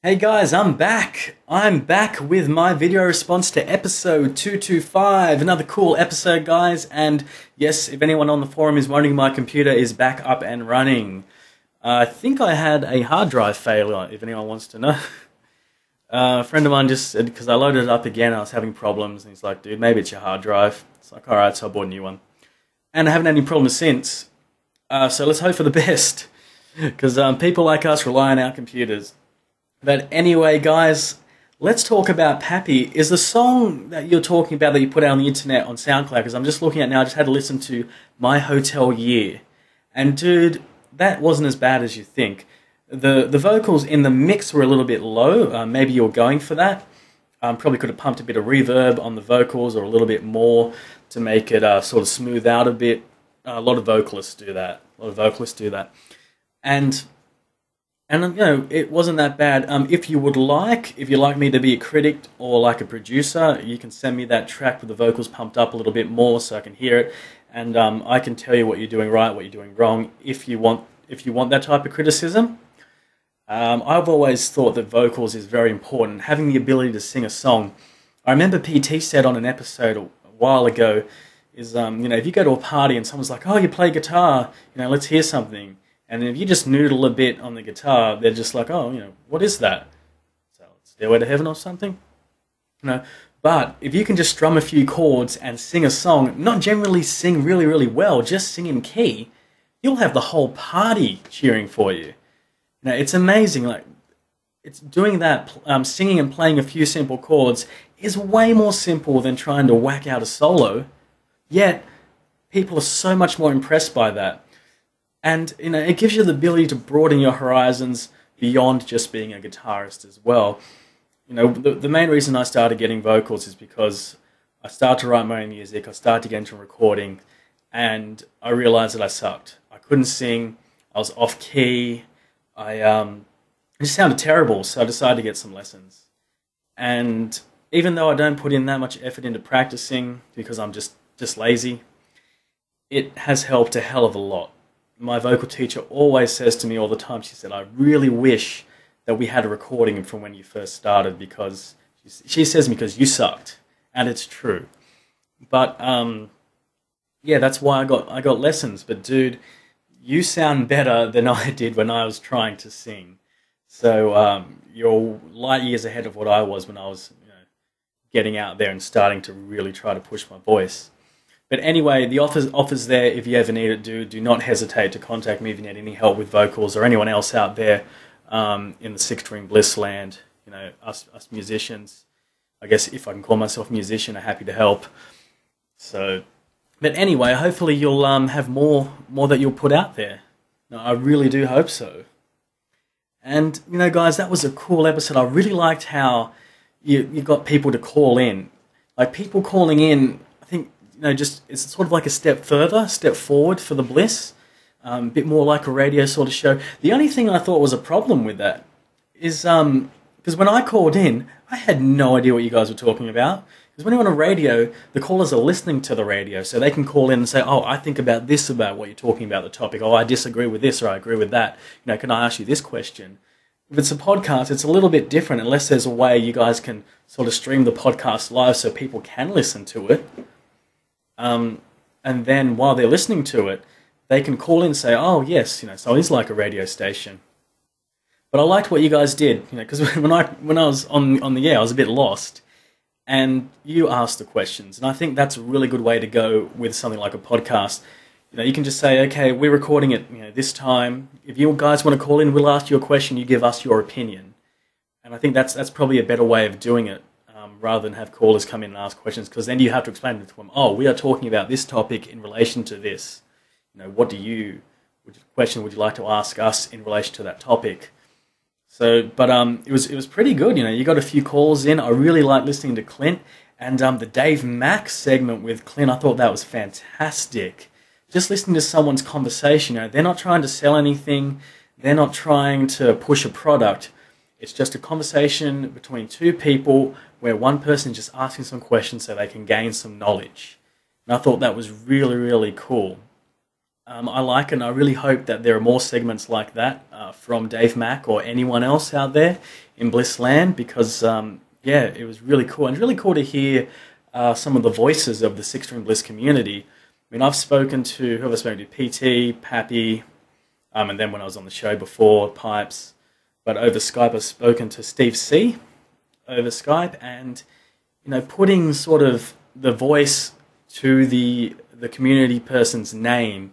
Hey guys, I'm back. I'm back with my video response to episode 225. Another cool episode, guys. And yes, if anyone on the forum is wondering, my computer is back up and running. I think I had a hard drive failure, if anyone wants to know. A friend of mine just said, because I loaded it up again, I was having problems. And he's like, dude, maybe it's your hard drive. It's like, alright, so I bought a new one. And I haven't had any problems since. So let's hope for the best. Because people like us rely on our computers. But anyway, guys, let's talk about Pappy. Is the song that you're talking about that you put out on the internet on SoundCloud, because I'm just looking at it now, I just had to listen to My Hotel Year. And dude, that wasn't as bad as you think. The vocals in the mix were a little bit low. Maybe you're going for that. Probably could have pumped a bit of reverb on the vocals or a little bit more to make it sort of smooth out a bit. A lot of vocalists do that. And you know, it wasn't that bad. If you'd like me to be a critic or like a producer, you can send me that track with the vocals pumped up a little bit more so I can hear it, and I can tell you what you're doing right, what you're doing wrong. If you want that type of criticism, I've always thought that vocals is very important. Having the ability to sing a song. I remember PT said on an episode a while ago, is you know, if you go to a party and someone's like, "Oh, you play guitar, you know, let's hear something." And if you just noodle a bit on the guitar, they're just like, oh, you know, what is that? So Stairway to Heaven or something? You know, but if you can just strum a few chords and sing a song, not generally sing really, really well, just sing in key, you'll have the whole party cheering for you. You know, it's amazing. Like, it's doing that, singing and playing a few simple chords is way more simple than trying to whack out a solo. Yet, people are so much more impressed by that. And you know, it gives you the ability to broaden your horizons beyond just being a guitarist as well. You know, the main reason I started getting vocals is because I started to write my own music, I started to get into recording, and I realized that I sucked. I couldn't sing, I was off key, it just sounded terrible, so I decided to get some lessons. And even though I don't put in that much effort into practicing, because I'm just lazy, it has helped a hell of a lot. My vocal teacher always says to me all the time, she said, I really wish that we had a recording from when you first started, because she says because you sucked, and it's true. But yeah, that's why I got lessons. But dude, you sound better than I did when I was trying to sing. So you're light years ahead of what I was when I was, you know, getting out there and starting to really try to push my voice. But anyway, the offer's there if you ever need it. Do not hesitate to contact me if you need any help with vocals, or anyone else out there in the Six String Bliss land. You know, us musicians. I guess if I can call myself a musician, I'm happy to help. So, but anyway, hopefully you'll have more that you'll put out there. No, I really do hope so. And you know, guys, that was a cool episode. I really liked how you got people to call in. Like, people calling in, I think, you know, just it's sort of like a step forward for the Bliss, a bit more like a radio sort of show. The only thing I thought was a problem with that is because when I called in, I had no idea what you guys were talking about. Because when you're on a radio, the callers are listening to the radio, so they can call in and say, "Oh, I think about this about what you're talking about, the topic. Oh, I disagree with this, or I agree with that. You know, can I ask you this question?" If it's a podcast, it's a little bit different, unless there's a way you guys can sort of stream the podcast live so people can listen to it. And then while they're listening to it, they can call in and say, "Oh yes, you know, so it's like a radio station." But I liked what you guys did, you know, because when I was on the air, I was a bit lost, and you asked the questions, and I think that's a really good way to go with something like a podcast. You know, you can just say, "Okay, we're recording it, you know, this time. If you guys want to call in, we'll ask you a question. You give us your opinion." And I think that's probably a better way of doing it. Rather than have callers come in and ask questions, because then you have to explain to them, "Oh, we are talking about this topic in relation to this. You know, which question would you like to ask us in relation to that topic?" So, but it was pretty good. You know, you got a few calls in. I really liked listening to Clint, and the Dave Mack segment with Clint, I thought that was fantastic. Just listening to someone's conversation, you know, they're not trying to sell anything, they're not trying to push a product. It's just a conversation between two people where one person is just asking some questions so they can gain some knowledge. And I thought that was really, really cool. I like it, and I really hope that there are more segments like that from Dave Mack or anyone else out there in Blissland, because yeah, it was really cool, and it's really cool to hear some of the voices of the Six String Bliss community. I mean, I've spoken to who have I spoken to? PT, Pappy, and then when I was on the show before, Pipes. But over Skype, I've spoken to Steve C over Skype, and putting sort of the voice to the community person's name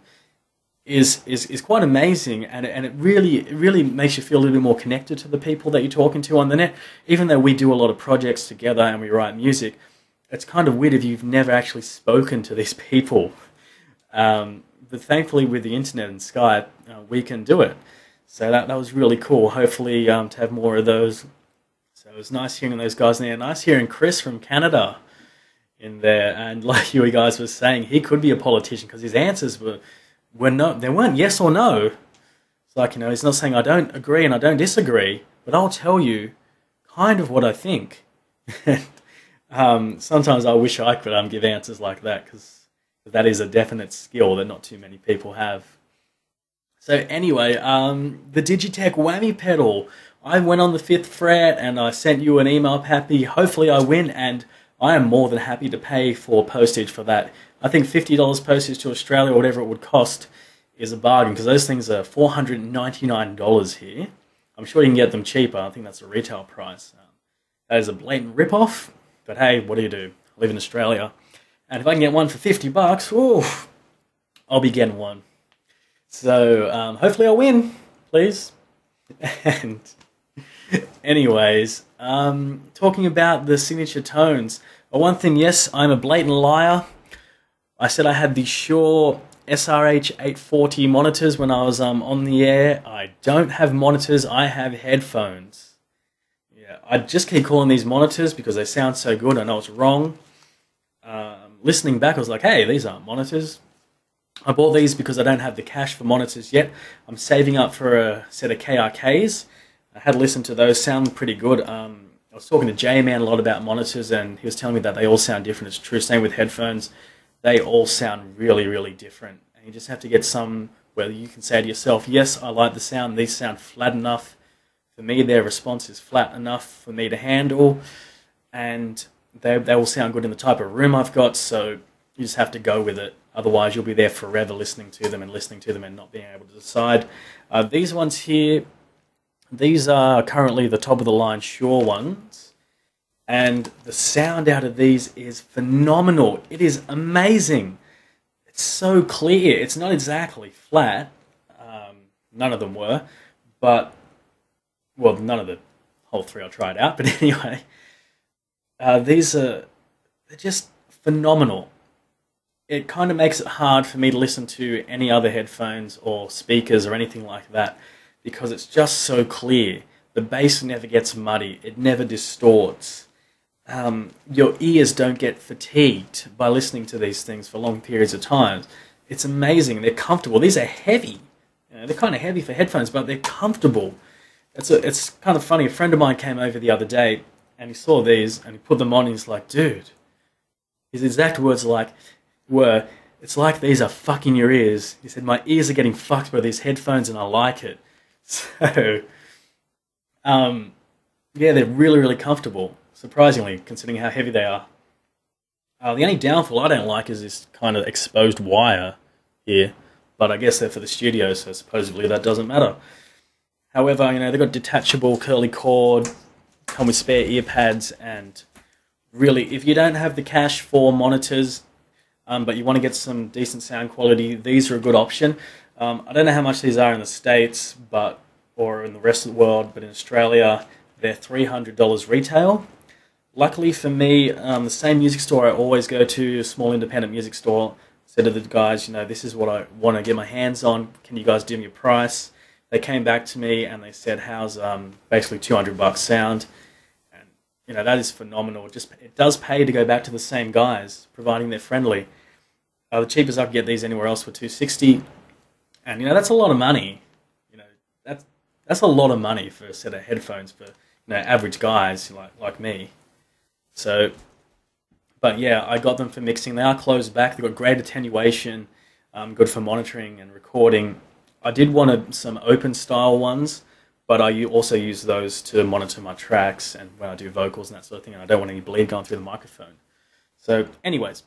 is quite amazing, and it really makes you feel a little bit more connected to the people that you're talking to on the net. Even though we do a lot of projects together and we write music, it's kind of weird if you've never actually spoken to these people. But thankfully, with the internet and Skype, we can do it. So that was really cool. Hopefully, to have more of those. So it was nice hearing those guys in there. Nice hearing Chris from Canada in there. And like you guys were saying, he could be a politician because his answers were no, they weren't yes or no. It's like, he's not saying I don't agree and I don't disagree, but I'll tell you kind of what I think. Sometimes I wish I could give answers like that, because that is a definite skill that not too many people have. So anyway, the Digitech whammy pedal. I went on the 5th fret and I sent you an email, Pappy. Hopefully I win, and I am more than happy to pay for postage for that. I think $50 postage to Australia, or whatever it would cost, is a bargain, because those things are $499 here. I'm sure you can get them cheaper. I think that's the retail price. That is a blatant rip-off, but hey, what do you do? I live in Australia. And if I can get one for $50, ooh, I'll be getting one. So hopefully I'll win, please. And anyways, talking about the signature tones. Well, one thing, yes, I'm a blatant liar. I said I had the Shure SRH 840 monitors when I was on the air. I don't have monitors, I have headphones. Yeah, I just keep calling these monitors because they sound so good. I know it's wrong. Listening back, I was like, hey, these aren't monitors. I bought these because I don't have the cash for monitors yet. I'm saving up for a set of KRKs. I had listened to those, sound pretty good. I was talking to J-Man a lot about monitors, and he was telling me that they all sound different. It's true, same with headphones. They all sound really, really different. And you just have to get some where you can say to yourself, yes, I like the sound. These sound flat enough. For me, their response is flat enough for me to handle. And they will sound good in the type of room I've got, so you just have to go with it. Otherwise, you'll be there forever listening to them and not being able to decide. These ones here, these are currently the top-of-the-line Shure ones, and the sound out of these is phenomenal. It is amazing. It's so clear. It's not exactly flat. None of them were, but, well, none of the whole three I tried out, but anyway. They're just phenomenal. It kind of makes it hard for me to listen to any other headphones or speakers or anything like that, because it's just so clear. The bass never gets muddy. It never distorts. Your ears don't get fatigued by listening to these things for long periods of time. It's amazing. They're comfortable. These are heavy. They're kind of heavy for headphones, but they're comfortable. It's kind of funny. A friend of mine came over the other day, and he saw these, and he put them on, and he's like, dude, his exact words were, it's like these are fucking your ears. He said, my ears are getting fucked by these headphones, and I like it. So, yeah, they're really, really comfortable, surprisingly, considering how heavy they are. The only downfall I don't like is this kind of exposed wire here, but I guess they're for the studio, so supposedly that doesn't matter. However, they've got detachable curly cord, come with spare ear pads, and really, if you don't have the cash for monitors, but you want to get some decent sound quality, these are a good option. I don't know how much these are in the States, or in the rest of the world, but in Australia, they're $300 retail. Luckily for me, the same music store I always go to, a small independent music store, said to the guys, this is what I want to get my hands on. Can you guys do me a price? They came back to me and they said, how's basically $200 sound? And that is phenomenal. It does pay to go back to the same guys, providing they're friendly. The cheapest I could get these anywhere else for $260, and that's a lot of money. That's a lot of money for a set of headphones for average guys like me. So, but yeah, I got them for mixing. They are closed back. They've got great attenuation. good for monitoring and recording. I did want some open style ones, but I also use those to monitor my tracks and when I do vocals and that sort of thing, and I don't want any bleed going through the microphone. So anyways,